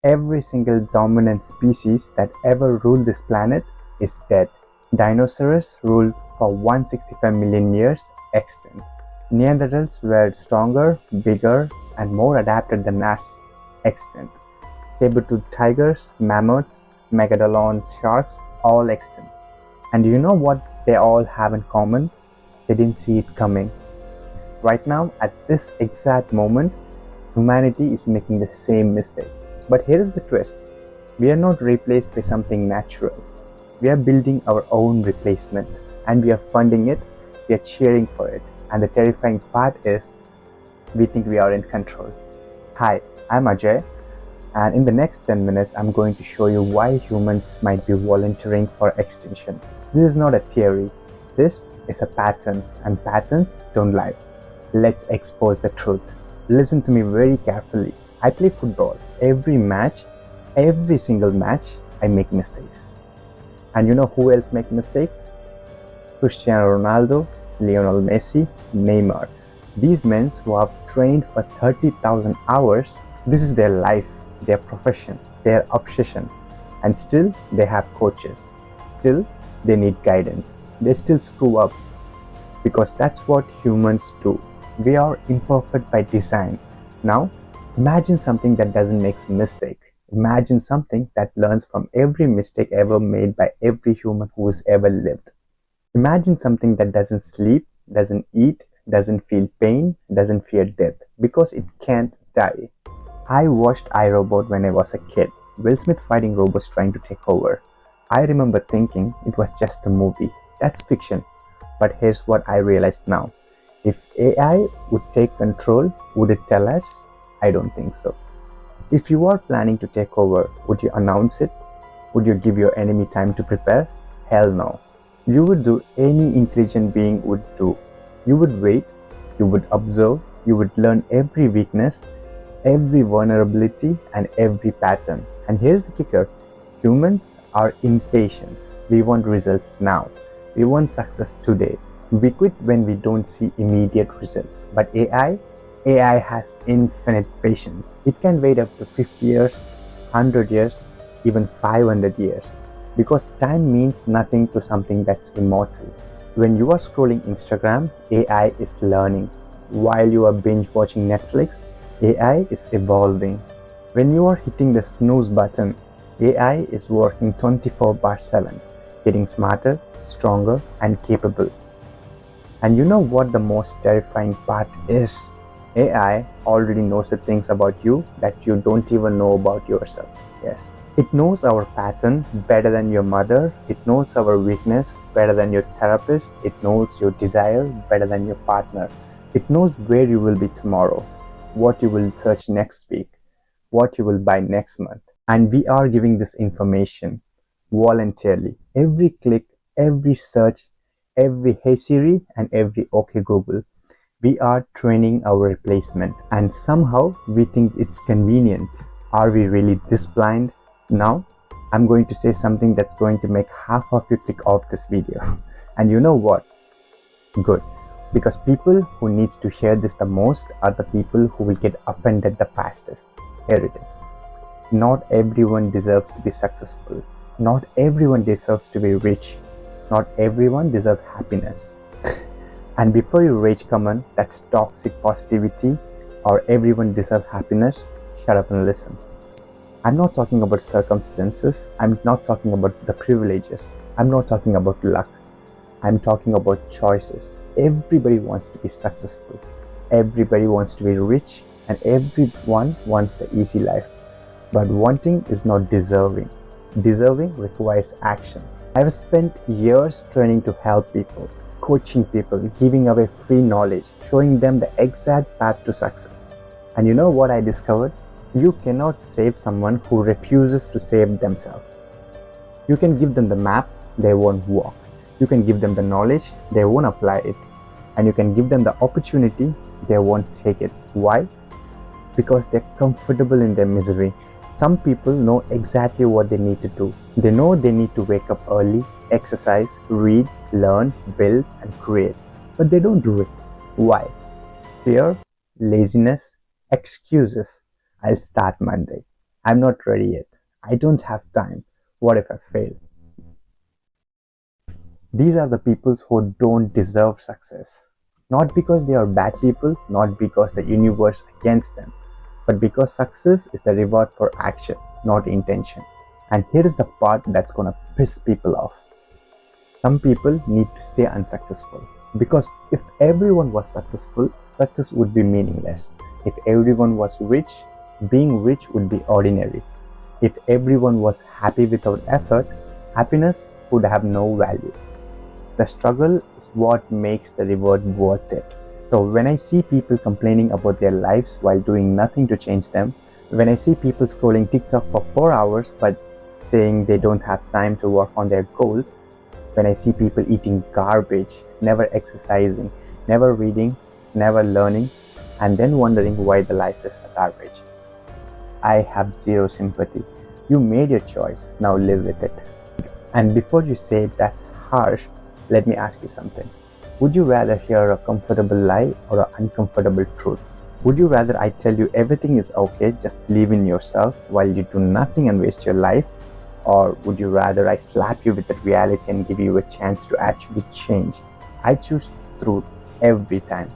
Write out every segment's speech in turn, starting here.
Every single dominant species that ever ruled this planet is dead. Dinosaurs ruled for 165 million years, extinct. Neanderthals were stronger, bigger, and more adapted than us, extinct. Saber-toothed tigers, mammoths, megalodon sharks, all extinct. And you know what they all have in common? They didn't see it coming. Right now, at this exact moment, humanity is making the same mistake. But here is the twist. We are not replaced by something natural. We are building our own replacement, and we are funding it, we are cheering for it. And the terrifying part is, we think we are in control. Hi, I'm Ajay, and in the next 10 minutes, I'm going to show you why humans might be volunteering for extinction. This is not a theory. This is a pattern, and patterns don't lie. Let's expose the truth. Listen to me very carefully. I play football. Every single match, I make mistakes. And you know who else make mistakes? Cristiano Ronaldo, Lionel Messi, Neymar. These men who have trained for 30,000 hours, this is their life, their profession, their obsession. And still, they have coaches. Still, they need guidance. They still screw up. Because that's what humans do. We are imperfect by design. Now, imagine something that doesn't make a mistake. Imagine something that learns from every mistake ever made by every human who has ever lived. Imagine something that doesn't sleep, doesn't eat, doesn't feel pain, doesn't fear death, because it can't die. I watched iRobot when I was a kid. Will Smith fighting robots trying to take over. I remember thinking it was just a movie. That's fiction. But here's what I realized now. If AI would take control, would it tell us? I don't think so. If you are planning to take over, would you announce it? Would you give your enemy time to prepare? Hell no. You would do any intelligent being would do. You would wait, you would observe, you would learn every weakness, every vulnerability, and every pattern. And here's the kicker. Humans are impatient. We want results now. We want success today. We quit when we don't see immediate results. But AI has infinite patience. It can wait up to 50 years, 100 years, even 500 years. Because time means nothing to something that's immortal. When you are scrolling Instagram, AI is learning. While you are binge watching Netflix, AI is evolving. When you are hitting the snooze button, AI is working 24/7, getting smarter, stronger, and capable. And you know what the most terrifying part is? AI already knows the things about you that you don't even know about yourself. Yes. It knows our pattern better than your mother. It knows our weakness better than your therapist. It knows your desire better than your partner. It knows where you will be tomorrow, what you will search next week, what you will buy next month. And we are giving this information voluntarily. Every click, every search, every Hey Siri, and every OK Google. We are training our replacement, and somehow we think it's convenient. Are we really this blind? Now, I'm going to say something that's going to make half of you click off this video. And you know what? Good. Because people who needs to hear this the most are the people who will get offended the fastest. Here it is. Not everyone deserves to be successful. Not everyone deserves to be rich. Not everyone deserves happiness. And before you rage comment that's toxic positivity or everyone deserves happiness, shut up and listen. I'm not talking about circumstances. I'm not talking about the privileges. I'm not talking about luck. I'm talking about choices. Everybody wants to be successful. Everybody wants to be rich, and everyone wants the easy life. But wanting is not deserving. Deserving requires action. I've spent years training to help people, coaching people, giving away free knowledge, showing them the exact path to success. And you know what I discovered? You cannot save someone who refuses to save themselves. You can give them the map, they won't walk. You can give them the knowledge, they won't apply it. And you can give them the opportunity, they won't take it. Why? Because they're comfortable in their misery. Some people know exactly what they need to do. They know they need to wake up early, exercise, read, learn, build, and create. But they don't do it. Why? Fear, laziness, excuses. I'll start Monday. I'm not ready yet. I don't have time. What if I fail? These are the people who don't deserve success. Not because they are bad people, not because the universe against them, but because success is the reward for action, not intention. And here is the part that's gonna piss people off. Some people need to stay unsuccessful because if everyone was successful, success would be meaningless. If everyone was rich, being rich would be ordinary. If everyone was happy without effort, happiness would have no value. The struggle is what makes the reward worth it. So when I see people complaining about their lives while doing nothing to change them, when I see people scrolling TikTok for 4 hours but saying they don't have time to work on their goals, when I see people eating garbage, never exercising, never reading, never learning, and then wondering why the life is garbage, I have zero sympathy. You made your choice, now live with it. And before you say that's harsh, let me ask you something. Would you rather hear a comfortable lie or an uncomfortable truth? Would you rather I tell you everything is okay, just believe in yourself while you do nothing and waste your life? Or would you rather I slap you with that reality and give you a chance to actually change? I choose truth every time.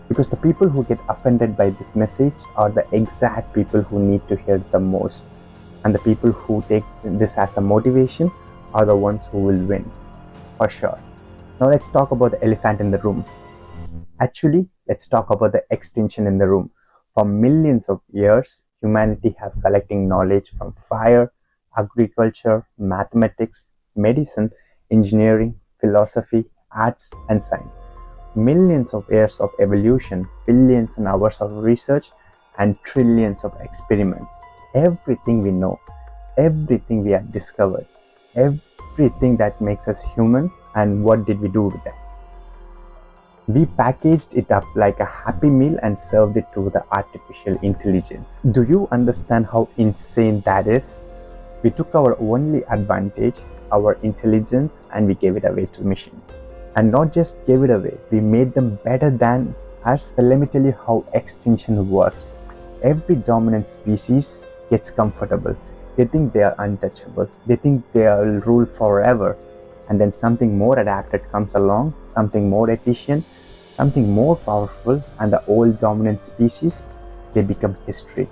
Because the people who get offended by this message are the exact people who need to hear it the most. And the people who take this as a motivation are the ones who will win. For sure. Now let's talk about the elephant in the room. Actually, let's talk about the extinction in the room. For millions of years, humanity have collecting knowledge from fire, agriculture, mathematics, medicine, engineering, philosophy, arts, and science. Millions of years of evolution, billions of hours of research, and trillions of experiments. Everything we know, everything we have discovered, everything that makes us human, and what did we do with that? We packaged it up like a happy meal and served it to the artificial intelligence. Do you understand how insane that is? We took our only advantage, our intelligence, and we gave it away to machines. And not just gave it away, we made them better than us. So let me tell you how extinction works. Every dominant species gets comfortable. They think they are untouchable. They think they will rule forever. And then something more adapted comes along, something more efficient, something more powerful, and the old dominant species, they become history.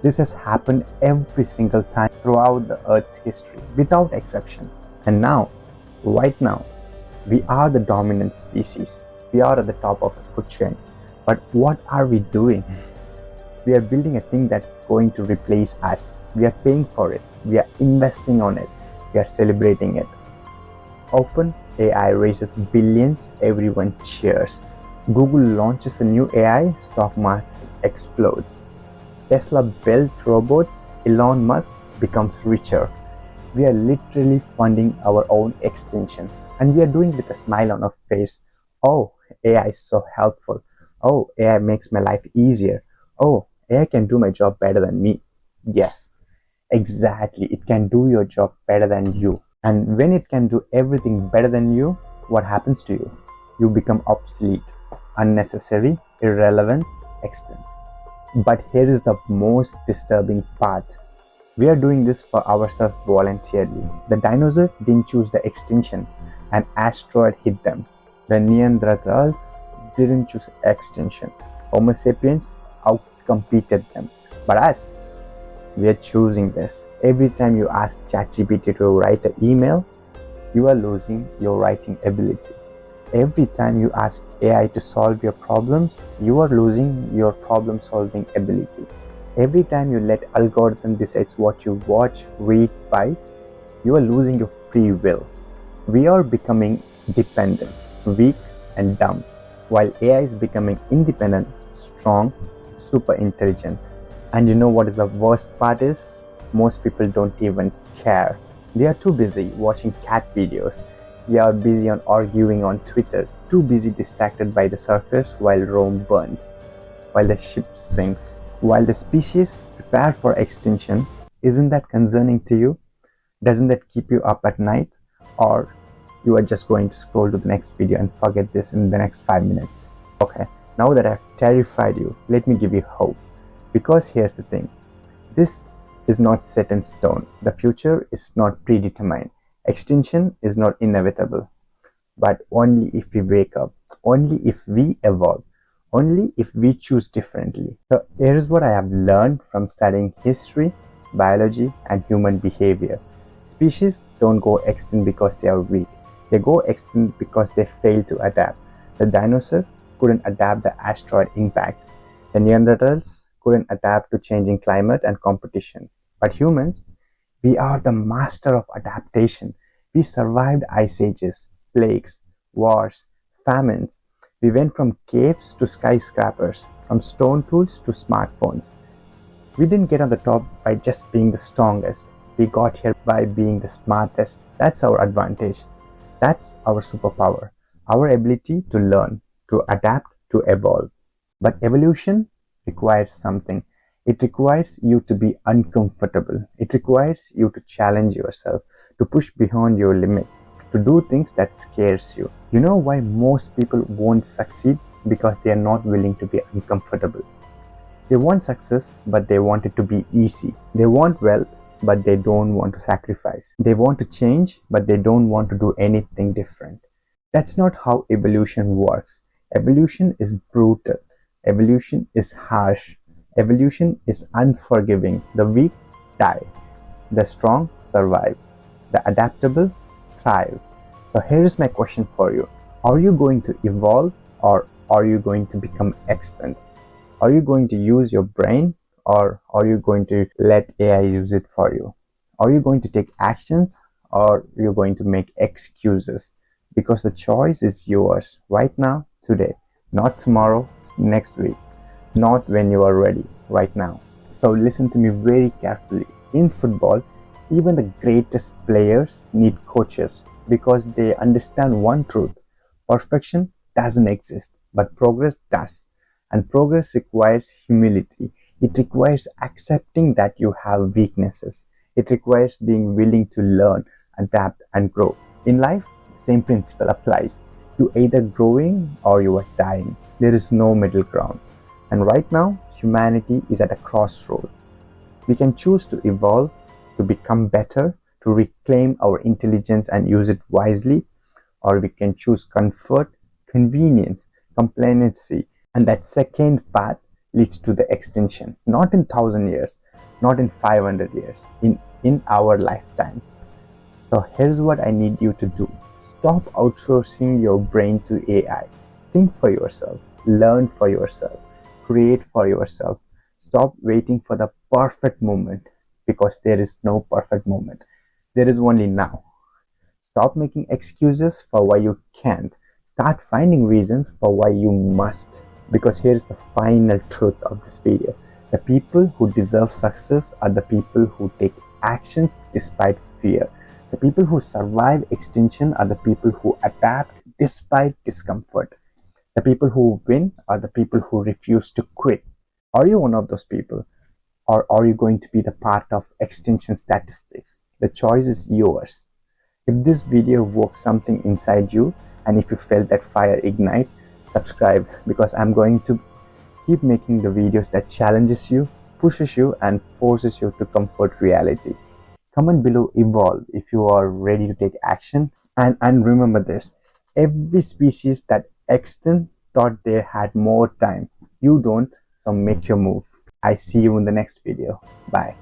This has happened every single time throughout the Earth's history, without exception. And now, right now, we are the dominant species. We are at the top of the food chain. But what are we doing? We are building a thing that's going to replace us. We are paying for it. We are investing on it. We are celebrating it. Open AI raises billions, everyone cheers. Google launches a new AI, stock market explodes. Tesla built robots, Elon Musk becomes richer. We are literally funding our own extinction. And we are doing it with a smile on our face. Oh, AI is so helpful. Oh, AI makes my life easier. Oh, AI can do my job better than me. Yes, exactly. It can do your job better than you. And when it can do everything better than you, what happens to you? You become obsolete, unnecessary, irrelevant, extinct. But here is the most disturbing part. We are doing this for ourselves voluntarily. The dinosaurs didn't choose the extinction. An asteroid hit them. The Neanderthals didn't choose extinction. Homo sapiens outcompeted them. But us, we are choosing this. Every time you ask ChatGPT to write an email, you are losing your writing ability. Every time you ask AI to solve your problems, you are losing your problem solving ability. Every time you let algorithm decide what you watch, read, buy, you are losing your free will. We are becoming dependent, weak, and dumb, while AI is becoming independent, strong, super intelligent. And you know what is the worst part is? Most people don't even care. They are too busy watching cat videos. They are busy on arguing on Twitter, too busy distracted by the circus while Rome burns, while the ship sinks, while the species prepare for extinction. Isn't that concerning to you? Doesn't that keep you up at night? Or you are just going to scroll to the next video and forget this in the next 5 minutes? Okay, now that I've terrified you, let me give you hope. Because here's the thing. This is not set in stone. The future is not predetermined. Extinction is not inevitable. But only if we wake up, only if we evolve, only if we choose differently. So here is what I have learned from studying history, biology, and human behavior. Species don't go extinct because they are weak. They go extinct because they fail to adapt. The dinosaur couldn't adapt the asteroid impact. The Neanderthals couldn't adapt to changing climate and competition. But humans, we are the master of adaptation. We survived ice ages, plagues, wars, famines. We went from caves to skyscrapers, from stone tools to smartphones. We didn't get on the top by just being the strongest. We got here by being the smartest. That's our advantage. That's our superpower. Our ability to learn, to adapt, to evolve. But evolution requires something. It requires you to be uncomfortable. It requires you to challenge yourself, to push beyond your limits, to do things that scares you. You know why most people won't succeed? Because they are not willing to be uncomfortable. They want success, but they want it to be easy. They want wealth, but they don't want to sacrifice. They want to change, but they don't want to do anything different. That's not how evolution works. Evolution is brutal. Evolution is harsh. Evolution is unforgiving. The weak die. The strong survive. The adaptable thrive. So here is my question for you. Are you going to evolve, or are you going to become extinct? Are you going to use your brain, or are you going to let AI use it for you? Are you going to take actions, or are you going to make excuses? Because the choice is yours right now, today, not tomorrow, next week, not when you are ready, right now. So listen to me very carefully. In football, even the greatest players need coaches because they understand one truth. Perfection doesn't exist, but progress does. And progress requires humility. It requires accepting that you have weaknesses. It requires being willing to learn, adapt, and grow. In life, the same principle applies. You either growing or you are dying. There is no middle ground. And right now, humanity is at a crossroad. We can choose to evolve, to become better, to reclaim our intelligence and use it wisely, or we can choose comfort, convenience, complacency, and that second path leads to the extinction. Not in 1,000 years, not in 500 years, in our lifetime. So here's what I need you to do. Stop outsourcing your brain to AI. Think for yourself, learn for yourself, create for yourself. Stop waiting for the perfect moment, because there is no perfect moment. There is only now. Stop making excuses for why you can't. Start finding reasons for why you must. Because here's the final truth of this video. The people who deserve success are the people who take actions despite fear. The people who survive extinction are the people who adapt despite discomfort. The people who win are the people who refuse to quit. Are you one of those people? Or are you going to be the part of extinction statistics? The choice is yours. If this video woke something inside you, and if you felt that fire ignite, subscribe, because I'm going to keep making the videos that challenges you, pushes you, and forces you to comfort reality. Comment below evolve if you are ready to take action. And remember this, every species that extinct thought they had more time. You don't, so make your move. I see you in the next video. Bye.